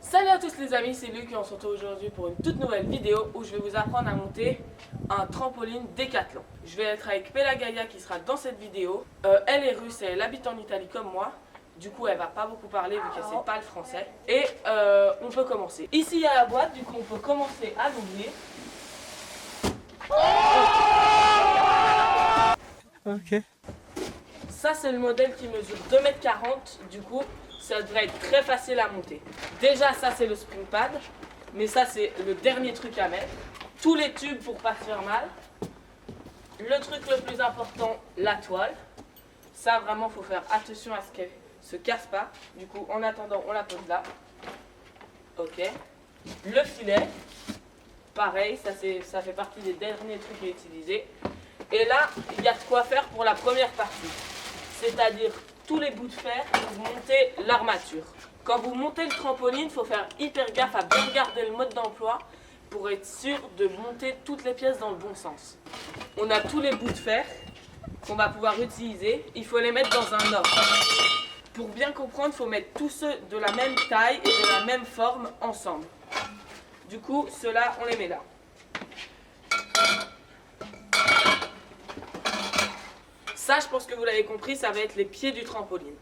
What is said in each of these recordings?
Salut à tous les amis, c'est Luc et on se retrouve aujourd'hui pour une toute nouvelle vidéo où je vais vous apprendre à monter un trampoline Décathlon. Je vais être avec Pelagaya qui sera dans cette vidéo. Elle est russe et elle habite en Italie comme moi. Du coup elle va pas beaucoup parler vu qu'elle sait pas le français. Et on peut commencer. Ici il y a la boîte, du coup on peut commencer à l'ouvrir. Ok. Ça c'est le modèle qui mesure 2,40 m, du coup ça devrait être très facile à monter. Déjà ça c'est le spring pad, mais ça c'est le dernier truc à mettre. Tous les tubes pour pas se faire mal. Le truc le plus important, la toile. Ça vraiment faut faire attention à ce qu'elle se casse pas. Du coup en attendant on la pose là. Ok. Le filet, pareil, ça fait partie des derniers trucs à utiliser. Et là il y a de quoi faire pour la première partie. C'est-à-dire tous les bouts de fer pour monter l'armature. Quand vous montez le trampoline, il faut faire hyper gaffe à bien garder le mode d'emploi pour être sûr de monter toutes les pièces dans le bon sens. On a tous les bouts de fer qu'on va pouvoir utiliser. Il faut les mettre dans un ordre. Pour bien comprendre, il faut mettre tous ceux de la même taille et de la même forme ensemble. Du coup, ceux-là, on les met là. Ça, je pense que vous l'avez compris, ça va être les pieds du trampoline.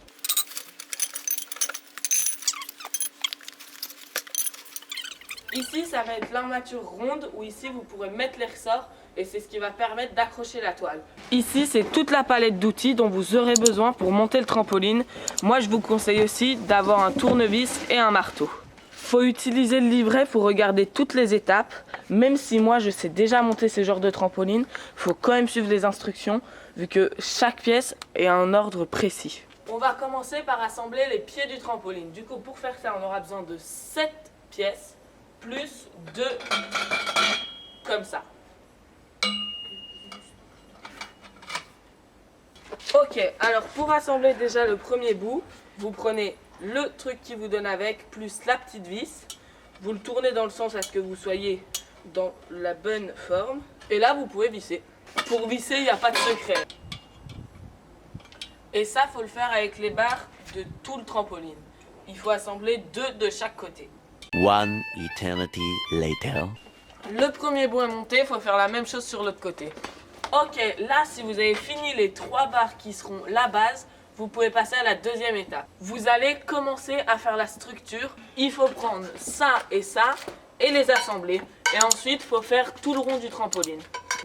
Ici, ça va être l'armature ronde où ici, vous pourrez mettre les ressorts et c'est ce qui va permettre d'accrocher la toile. Ici, c'est toute la palette d'outils dont vous aurez besoin pour monter le trampoline. Moi, je vous conseille aussi d'avoir un tournevis et un marteau. Faut utiliser le livret pour regarder toutes les étapes. Même si moi je sais déjà monter ce genre de trampoline, faut quand même suivre les instructions vu que chaque pièce est un ordre précis. On va commencer par assembler les pieds du trampoline. Du coup pour faire ça on aura besoin de 7 pièces plus 2 comme ça. Ok, alors pour assembler déjà le premier bout, vous prenez le truc qui vous donne avec, plus la petite vis. Vous le tournez dans le sens à ce que vous soyez dans la bonne forme. Et là, vous pouvez visser. Pour visser, il n'y a pas de secret. Et ça, faut le faire avec les barres de tout le trampoline. Il faut assembler 2 de chaque côté. One eternity later. Le premier bout est monté, il faut faire la même chose sur l'autre côté. Ok, là, si vous avez fini les 3 barres qui seront la base, vous pouvez passer à la deuxième étape. Vous allez commencer à faire la structure. Il faut prendre ça et les assembler. Et ensuite, il faut faire tout le rond du trampoline.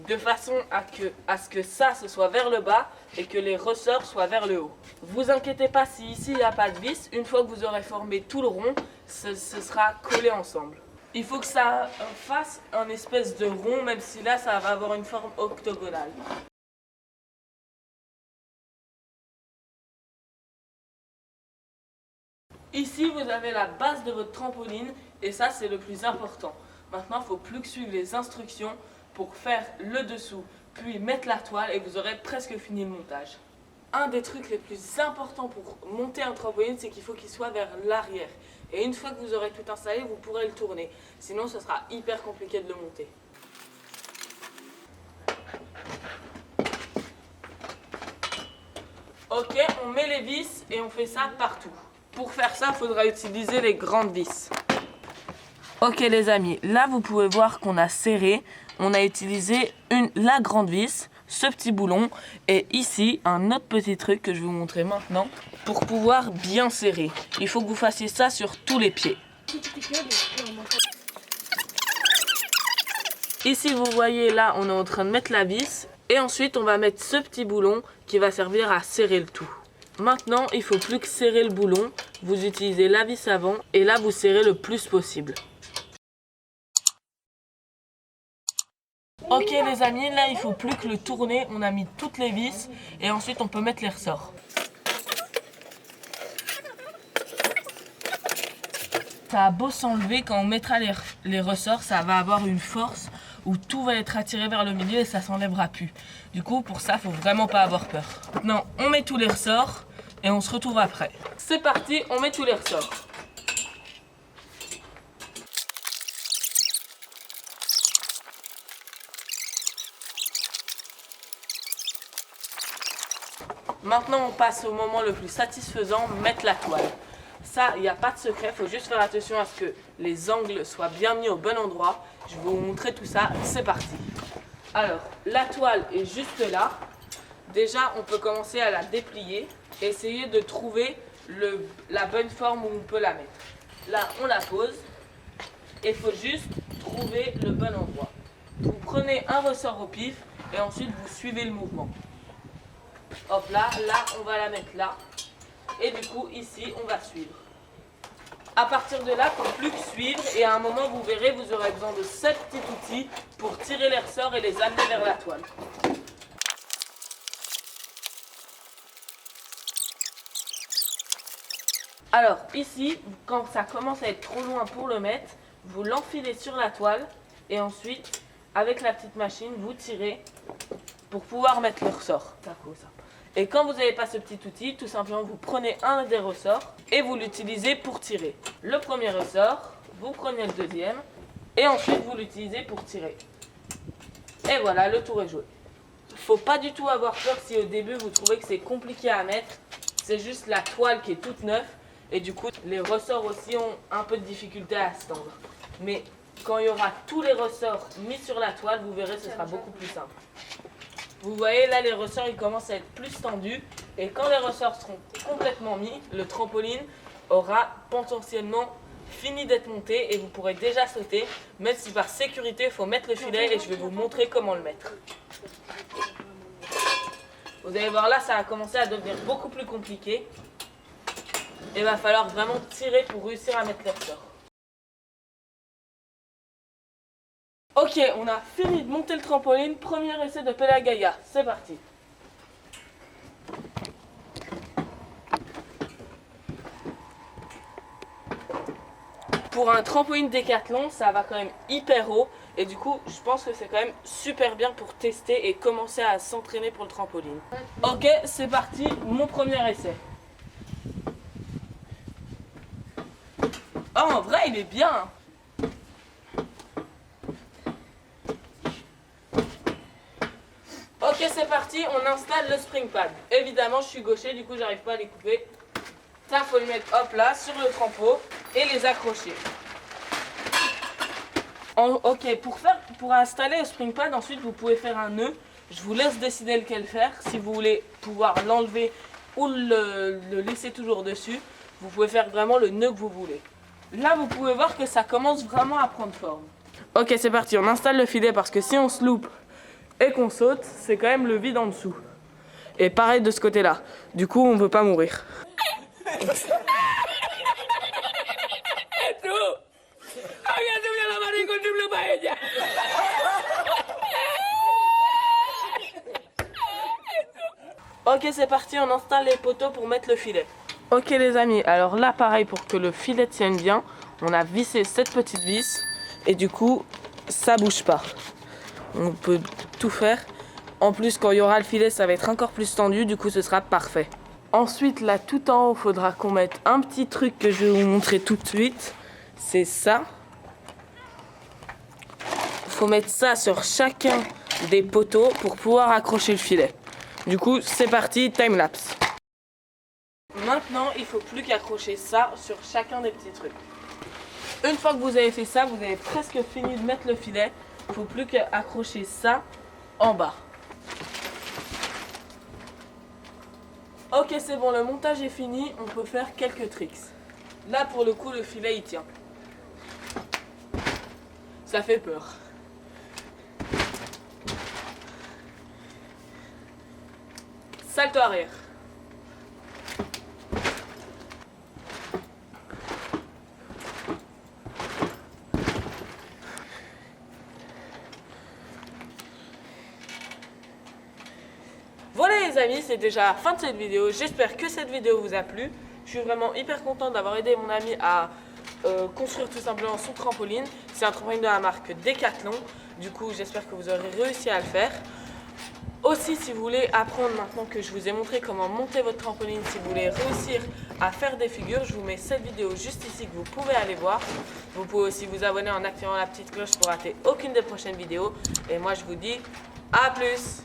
De façon à ce que ça ce soit vers le bas et que les ressorts soient vers le haut. Vous inquiétez pas si ici il n'y a pas de vis. Une fois que vous aurez formé tout le rond, ce sera collé ensemble. Il faut que ça fasse un espèce de rond, même si là ça va avoir une forme octogonale. Ici, vous avez la base de votre trampoline et ça, c'est le plus important. Maintenant, il ne faut plus que suivre les instructions pour faire le dessous, puis mettre la toile et vous aurez presque fini le montage. Un des trucs les plus importants pour monter un trampoline, c'est qu'il faut qu'il soit vers l'arrière. Et une fois que vous aurez tout installé, vous pourrez le tourner. Sinon, ce sera hyper compliqué de le monter. Ok, on met les vis et on fait ça partout. Pour faire ça, il faudra utiliser les grandes vis. Ok les amis, là vous pouvez voir qu'on a serré. On a utilisé la grande vis, ce petit boulon et ici un autre petit truc que je vais vous montrer maintenant pour pouvoir bien serrer. Il faut que vous fassiez ça sur tous les pieds. Ici vous voyez là on est en train de mettre la vis et ensuite on va mettre ce petit boulon qui va servir à serrer le tout. Maintenant, il ne faut plus que serrer le boulon. Vous utilisez la vis avant et là, vous serrez le plus possible. Ok les amis, là, il ne faut plus que le tourner. On a mis toutes les vis et ensuite, on peut mettre les ressorts. Ça a beau s'enlever, quand on mettra les ressorts, ça va avoir une force où tout va être attiré vers le milieu et ça s'enlèvera plus. Du coup, pour ça, il ne faut vraiment pas avoir peur. Maintenant, on met tous les ressorts. Et on se retrouve après. C'est parti, on met tous les ressorts. Maintenant, on passe au moment le plus satisfaisant, mettre la toile. Ça, il n'y a pas de secret, il faut juste faire attention à ce que les angles soient bien mis au bon endroit. Je vais vous montrer tout ça, c'est parti. Alors, la toile est juste là. Déjà, on peut commencer à la déplier et essayer de trouver la bonne forme où on peut la mettre. Là, on la pose et il faut juste trouver le bon endroit. Vous prenez un ressort au pif et ensuite vous suivez le mouvement. Hop là, on va la mettre là. Et du coup, ici, on va suivre. À partir de là, il ne faut plus que suivre et à un moment, vous verrez, vous aurez besoin de 7 petits outils pour tirer les ressorts et les amener vers la toile. Alors ici, quand ça commence à être trop loin pour le mettre, vous l'enfilez sur la toile et ensuite, avec la petite machine, vous tirez pour pouvoir mettre le ressort. Et quand vous n'avez pas ce petit outil, tout simplement vous prenez un des ressorts et vous l'utilisez pour tirer. Le premier ressort, vous prenez le deuxième et ensuite vous l'utilisez pour tirer. Et voilà, le tour est joué. Faut pas du tout avoir peur si au début vous trouvez que c'est compliqué à mettre. C'est juste la toile qui est toute neuve. Et du coup, les ressorts aussi ont un peu de difficulté à se tendre. Mais quand il y aura tous les ressorts mis sur la toile, vous verrez, ce sera beaucoup plus simple. Vous voyez, là, les ressorts, ils commencent à être plus tendus. Et quand les ressorts seront complètement mis, le trampoline aura potentiellement fini d'être monté et vous pourrez déjà sauter. Même si par sécurité, il faut mettre le filet et je vais vous montrer comment le mettre. Vous allez voir, là, ça a commencé à devenir beaucoup plus compliqué. Il va falloir vraiment tirer pour réussir à mettre les ressorts. Ok, on a fini de monter le trampoline. Premier essai de Pelagaya. C'est parti. Pour un trampoline Décathlon, ça va quand même hyper haut. Et du coup, je pense que c'est quand même super bien pour tester et commencer à s'entraîner pour le trampoline. Ok, c'est parti. Mon premier essai. Oh, en vrai, il est bien. Ok, c'est parti, on installe le spring pad. Évidemment, je suis gaucher, du coup, j'arrive pas à les couper. Ça, faut le mettre, hop là, sur le trampo et les accrocher. Ok, pour installer le spring pad, ensuite, vous pouvez faire un nœud. Je vous laisse décider lequel faire. Si vous voulez pouvoir l'enlever ou le laisser toujours dessus, vous pouvez faire vraiment le nœud que vous voulez. Là, vous pouvez voir que ça commence vraiment à prendre forme. Ok, c'est parti, on installe le filet parce que si on se loupe et qu'on saute, c'est quand même le vide en dessous. Et pareil de ce côté-là. Du coup, on ne peut pas mourir. Ok, c'est parti, on installe les poteaux pour mettre le filet. Ok les amis, alors là pareil, pour que le filet tienne bien, on a vissé cette petite vis et du coup ça bouge pas. On peut tout faire. En plus, quand il y aura le filet, ça va être encore plus tendu, du coup ce sera parfait. Ensuite, là tout en haut, il faudra qu'on mette un petit truc que je vais vous montrer tout de suite. C'est ça. Il faut mettre ça sur chacun des poteaux pour pouvoir accrocher le filet. Du coup, c'est parti, time lapse. Maintenant, il ne faut plus qu'accrocher ça sur chacun des petits trucs. Une fois que vous avez fait ça, vous avez presque fini de mettre le filet. Il ne faut plus qu'accrocher ça en bas. Ok, c'est bon, le montage est fini. On peut faire quelques tricks. Là, pour le coup, le filet, il tient. Ça fait peur. Salto arrière. Voilà les amis, c'est déjà la fin de cette vidéo. J'espère que cette vidéo vous a plu. Je suis vraiment hyper contente d'avoir aidé mon ami à construire tout simplement son trampoline. C'est un trampoline de la marque Decathlon. Du coup, j'espère que vous aurez réussi à le faire. Aussi, si vous voulez apprendre maintenant que je vous ai montré comment monter votre trampoline, si vous voulez réussir à faire des figures, je vous mets cette vidéo juste ici que vous pouvez aller voir. Vous pouvez aussi vous abonner en activant la petite cloche pour rater aucune des prochaines vidéos. Et moi, je vous dis à plus!